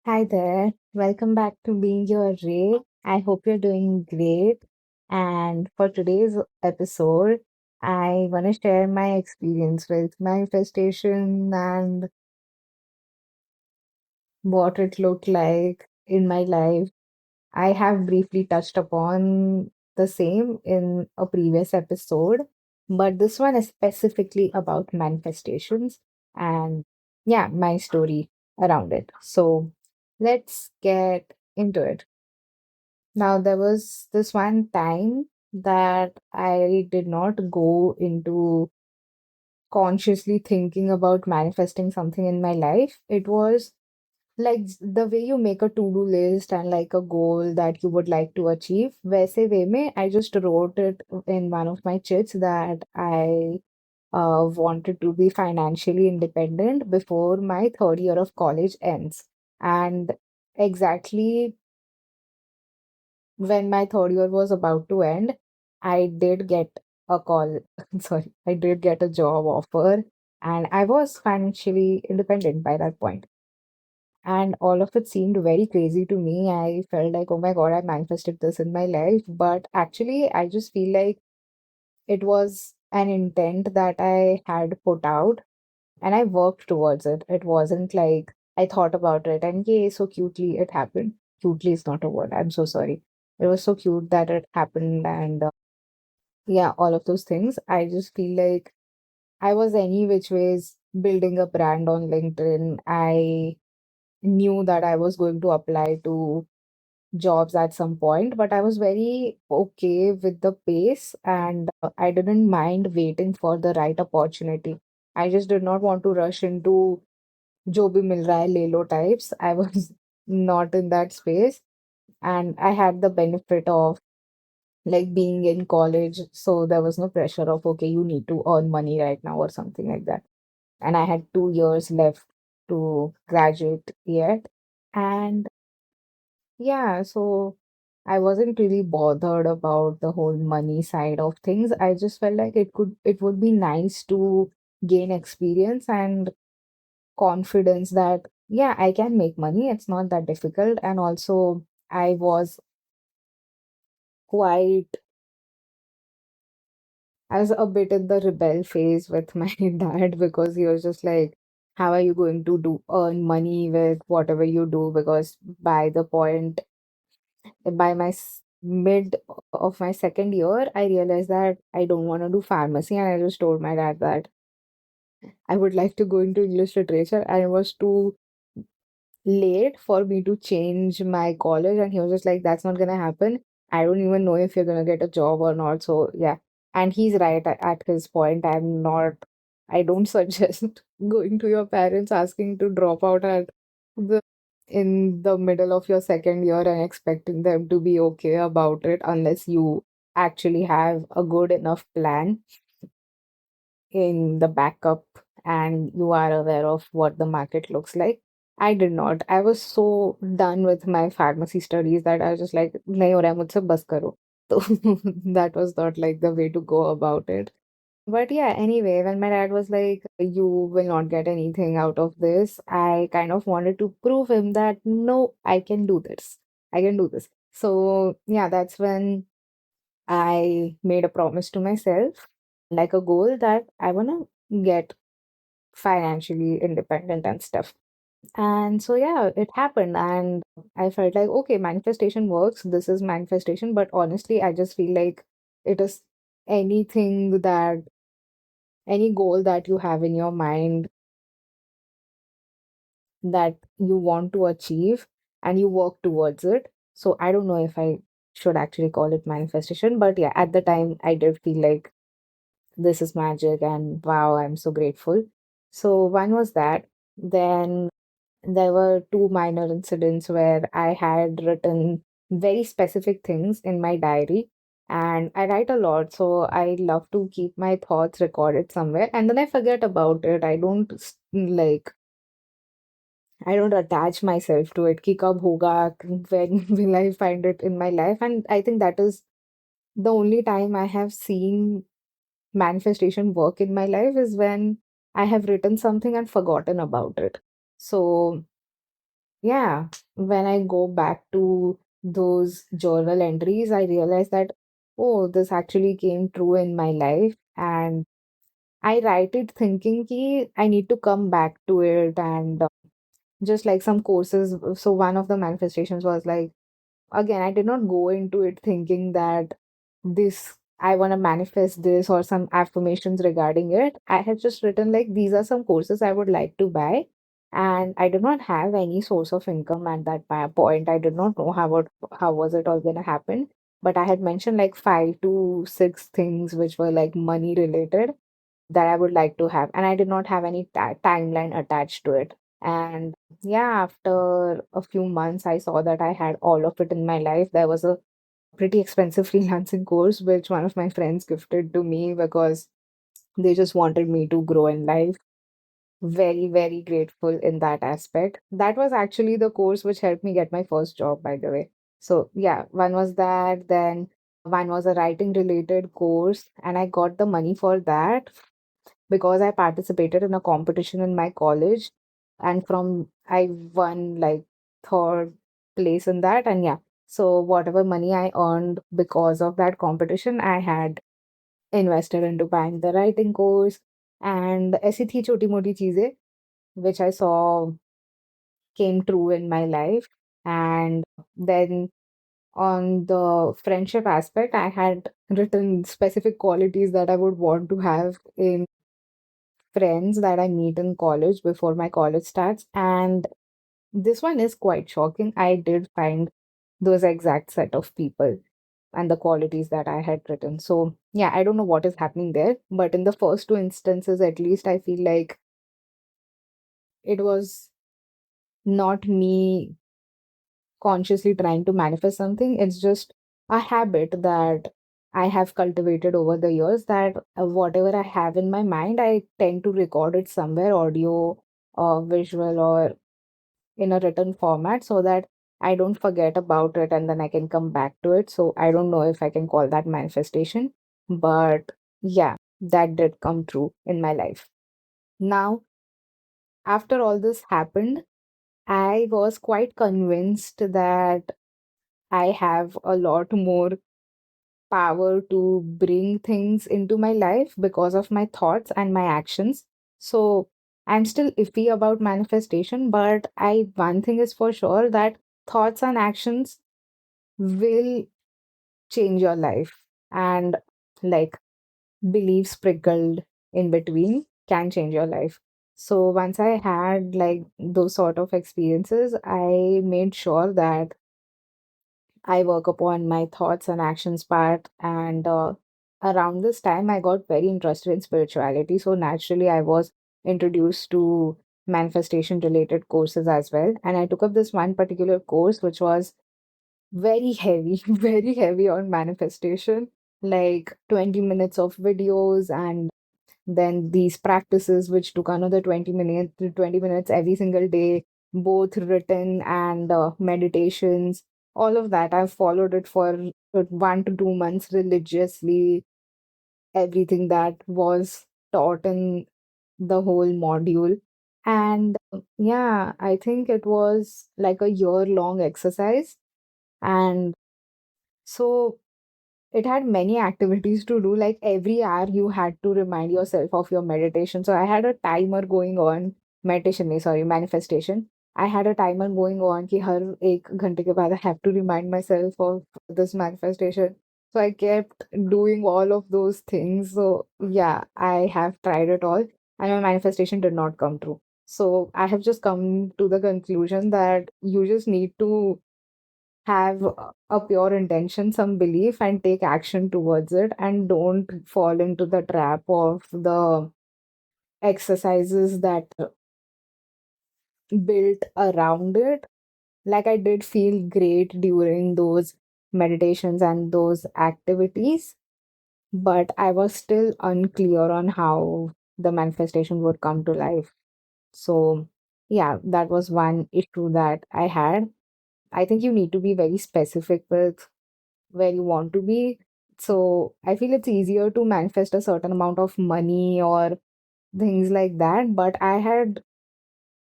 Hi there. Welcome back to Being Your Ray. I hope you're doing great. And for today's episode, I want to share my experience with manifestation and what it looked like in my life. I have briefly touched upon the same in a previous episode, but this one is specifically about manifestations and yeah, my story around it. So let's get into it. Now, there was this one time that I did not go into consciously thinking about manifesting something in my life. It was like the way you make a to-do list and like a goal that you would like to achieve. वैसे way में I just wrote it in one of my chits that I wanted to be financially independent before my third year of college ends. And exactly when my third year was about to end, I did get a call. Sorry, I did get a job offer, and I was financially independent by that point. And all of it seemed very crazy to me. I felt like, oh my God, I manifested this in my life. But actually, I just feel like it was an intent that I had put out and I worked towards it. It wasn't like I thought about it and yay, so cutely it happened. Cutely is not a word. I'm so sorry. It was so cute that it happened and yeah, all of those things. I just feel like I was any which ways building a brand on LinkedIn. I knew that I was going to apply to jobs at some point, but I was very okay with the pace and I didn't mind waiting for the right opportunity. I just did not want to rush into जो भी मिल रहा है ले लो types. I was not in that space and I had the benefit of like being in college, so there was no pressure of okay, you need to earn money right now or something like that. And I had 2 years left to graduate yet. And yeah, so I wasn't really bothered about the whole money side of things. I just felt like it would be nice to gain experience and confidence that yeah, I can make money. It's not that difficult. And also I was quite I was a bit in the rebel phase with my dad because he was just like, how are you going to do earn money with whatever you do? Because by mid of my second year, I realized that I don't want to do pharmacy, and I just told my dad that I would like to go into English literature, and it was too late for me to change my college. And he was just like, that's not gonna happen. I don't even know if you're gonna get a job or not. So yeah. And he's right at his point. I don't suggest going to your parents asking to drop out at the in the middle of your second year and expecting them to be okay about it unless you actually have a good enough plan in the backup and you are aware of what the market looks like. I did not. I was so done with my pharmacy studies that I was just like, nahi ho raha hai, mujhse bas karo. So that was not like the way to go about it. But yeah, anyway, when my dad was like, you will not get anything out of this, I kind of wanted to prove him that no, I can do this. I can do this. So yeah, that's when I made a promise to myself, like a goal that I want to get financially independent and stuff. And so, yeah, it happened. And I felt like, okay, manifestation works. This is manifestation. But honestly, I just feel like it is anything that, any goal that you have in your mind that you want to achieve and you work towards it. So, I don't know if I should actually call it manifestation. But yeah, at the time, I did feel like this is magic and wow, I'm so grateful. So one was that. Then there were two minor incidents where I had written very specific things in my diary. And I write a lot, so I love to keep my thoughts recorded somewhere. And then I forget about it. I don't attach myself to it. Ki kab hoga, when will I find it in my life? And I think that is the only time I have seen manifestation work in my life is when I have written something and forgotten about it. So Yeah, when I go back to those journal entries, I realize that, oh, this actually came true in my life. And I write it thinking ki I need to come back to it and just like some courses. So one of the manifestations was like, again, I did not go into it thinking that this, I want to manifest this or some affirmations regarding it. I had just written like, these are some courses I would like to buy. And I did not have any source of income at that point. I did not know how was it all going to happen. But I had mentioned like 5 to 6 things which were like money related that I would like to have. And I did not have any timeline attached to it. And yeah, after a few months, I saw that I had all of it in my life. There was a pretty expensive freelancing course, which one of my friends gifted to me because they just wanted me to grow in life. Very, very grateful in that aspect. That was actually the course which helped me get my first job, by the way. So, yeah, one was that. Then one was a writing related course, and I got the money for that because I participated in a competition in my college, and from I won like third place in that. And yeah, so whatever money I earned because of that competition, I had invested into buying the writing course and ऐसी थी छोटी मोटी चीजें which I saw came true in my life. And then on the friendship aspect, I had written specific qualities that I would want to have in friends that I meet in college before my college starts. And this one is quite shocking. I did find those exact set of people and the qualities that I had written. So, yeah, I don't know what is happening there, but in the first two instances, at least, I feel like it was not me consciously trying to manifest something. It's just a habit that I have cultivated over the years that whatever I have in my mind, I tend to record it somewhere, audio or visual or in a written format so that I don't forget about it and then I can come back to it. So I don't know if I can call that manifestation, but yeah, that did come true in my life. Now, after all this happened, I was quite convinced that I have a lot more power to bring things into my life because of my thoughts and my actions. So I'm still iffy about manifestation, but I one thing is for sure that thoughts and actions will change your life. And like beliefs sprinkled in between can change your life. So once I had like those sort of experiences, I made sure that I work upon my thoughts and actions part. And around this time, I got very interested in spirituality. So naturally, I was introduced to manifestation related courses as well. And I took up this one particular course, which was very heavy, very heavy on manifestation, like 20 minutes of videos and then these practices, which took another 20 minutes every single day, both written and meditations, all of that. I've followed it for 1 to 2 months religiously, everything that was taught in the whole module. And yeah, I think it was like a year-long exercise. And so it had many activities to do. Like every hour, you had to remind yourself of your meditation. So I had a timer going on, meditation, nahi, sorry, manifestation. I had a timer going on कि हर 1 घंटे के बाद I have to remind myself of this manifestation. So I kept doing all of those things. So yeah, I have tried it all, and my manifestation did not come true. So I have just come to the conclusion that you just need to have a pure intention, some belief, and take action towards it, and don't fall into the trap of the exercises that built around it. Like, I did feel great during those meditations and those activities, but I was still unclear on how the manifestation would come to life. So, yeah, that was one issue that I had. I think you need to be very specific with where you want to be. So I feel it's easier to manifest a certain amount of money or things like that. But I had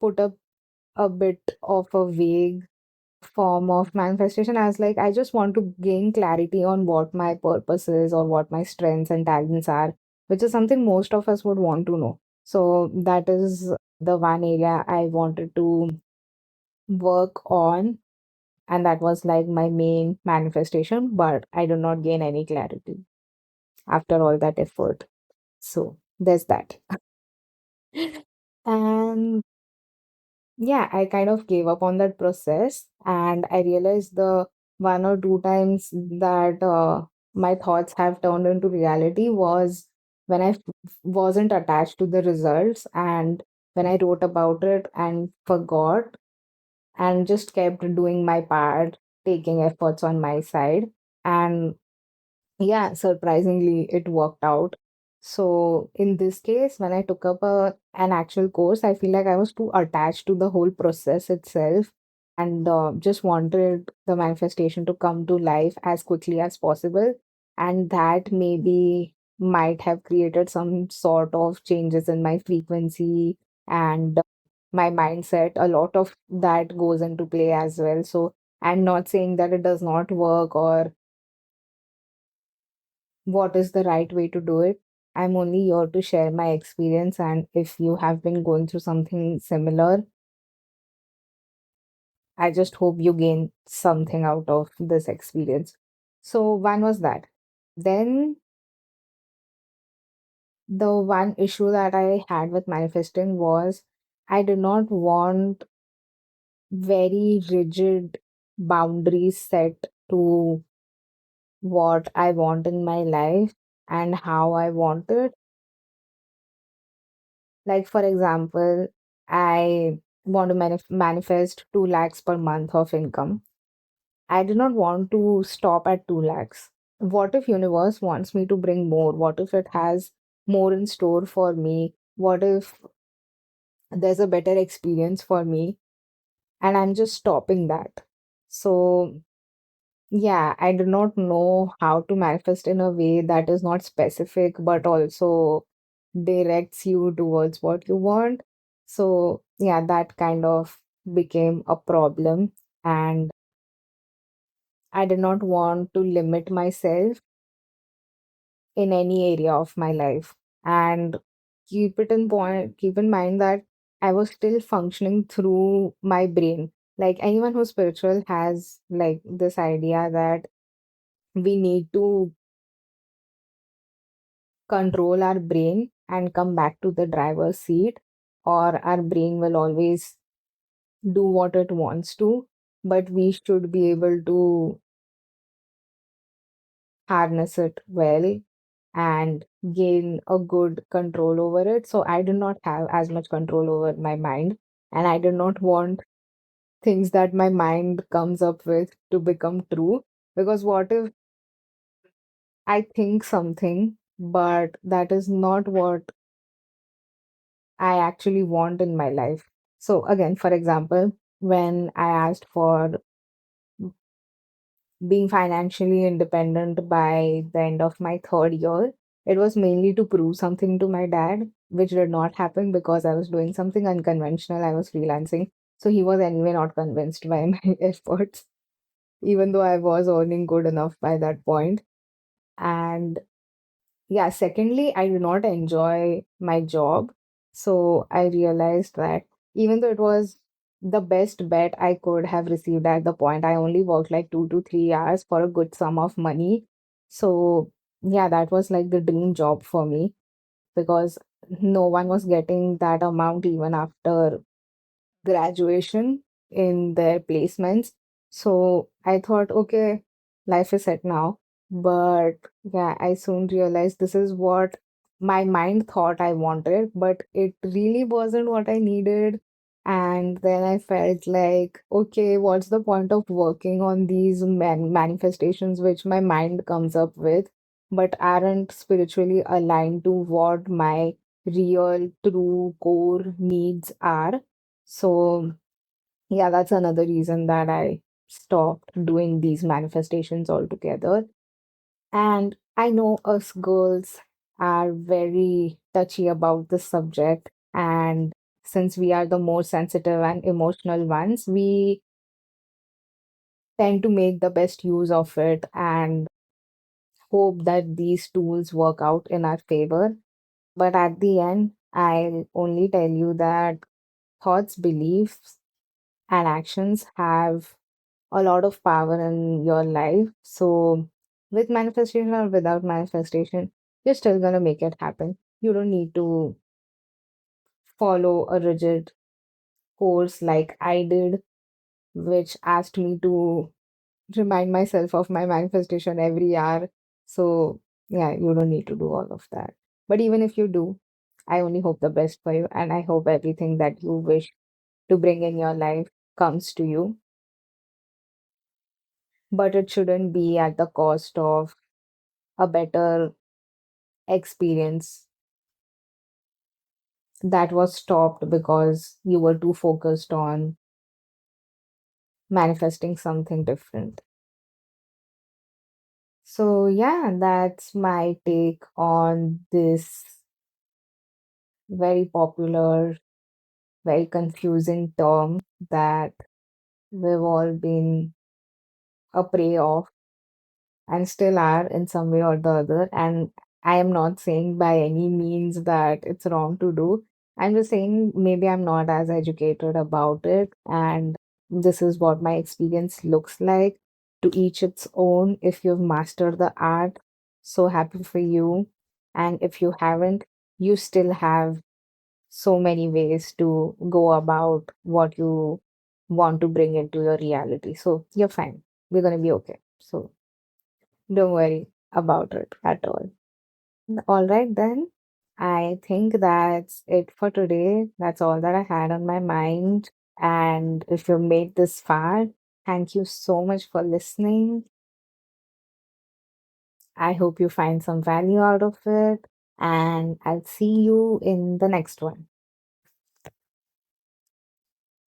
put up a bit of a vague form of manifestation. I was like, I just want to gain clarity on what my purpose is or what my strengths and talents are, which is something most of us would want to know. So that is the one area I wanted to work on. And that was like my main manifestation, but I did not gain any clarity after all that effort. So there's that. And yeah, I kind of gave up on that process, and I realized the one or two times that my thoughts have turned into reality was when wasn't attached to the results, and when I wrote about it and forgot and just kept doing my part, taking efforts on my side. And yeah, surprisingly, it worked out. So in this case, when I took up an actual course, I feel like I was too attached to the whole process itself and just wanted the manifestation to come to life as quickly as possible. And that maybe might have created some sort of changes in my frequency and my mindset. A lot of that goes into play as well. So I'm not saying that it does not work or what is the right way to do it. I'm only here to share my experience, and if you have been going through something similar, I just hope you gain something out of this experience. So, one was that. Then, the one issue that I had with manifesting was I did not want very rigid boundaries set to what I want in my life and how I want it. Like, for example, I want to manifest 2 lakhs per month of income. I do not want to stop at 2 lakhs. What if universe wants me to bring more? What if it has more in store for me? What if there's a better experience for me and I'm just stopping that? So, yeah, I do not know how to manifest in a way that is not specific but also directs you towards what you want. So, yeah, that kind of became a problem. And I did not want to limit myself in any area of my life. And keep in mind that I was still functioning through my brain. Like anyone who's spiritual has like this idea that we need to control our brain and come back to the driver's seat, or our brain will always do what it wants to, but we should be able to harness it well and gain a good control over it. So I did not have as much control over my mind, and I did not want things that my mind comes up with to become true. Because what if I think something, but that is not what I actually want in my life? So, again, for example, when I asked for being financially independent by the end of my third year, it was mainly to prove something to my dad, which did not happen because I was doing something unconventional. I was freelancing. So he was anyway not convinced by my efforts, even though I was earning good enough by that point. And yeah, secondly, I do not enjoy my job. So I realized that even though it was the best bet I could have received at the point, I only worked like 2 to 3 hours for a good sum of money. So yeah, that was like the dream job for me because no one was getting that amount even after graduation in their placements. So I thought, okay, life is set now. But yeah, I soon realized this is what my mind thought I wanted, but it really wasn't what I needed. And then I felt like, okay, what's the point of working on these manifestations which my mind comes up with, but aren't spiritually aligned to what my real, true core needs are? So, yeah, that's another reason that I stopped doing these manifestations altogether. And I know us girls are very touchy about this subject, and since we are the more sensitive and emotional ones, we tend to make the best use of it and hope that these tools work out in our favor. But at the end, I'll only tell you that thoughts, beliefs, and actions have a lot of power in your life. So, with manifestation or without manifestation, you're still gonna make it happen. You don't need to follow a rigid course like I did, which asked me to remind myself of my manifestation every hour. So, yeah, you don't need to do all of that. But even if you do, I only hope the best for you, and I hope everything that you wish to bring in your life comes to you. But it shouldn't be at the cost of a better experience that was stopped because you were too focused on manifesting something different. So, yeah, that's my take on this very popular, very confusing term that we've all been a prey of and still are in some way or the other. And I am not saying by any means that it's wrong to do. I'm just saying maybe I'm not as educated about it. And this is what my experience looks like. To each its own. If you've mastered the art, so happy for you. And if you haven't, you still have so many ways to go about what you want to bring into your reality. So you're fine. We're going to be okay. So don't worry about it at all. All right, then. I think that's it for today. That's all that I had on my mind. And if you made this far, thank you so much for listening. I hope you find some value out of it. And I'll see you in the next one.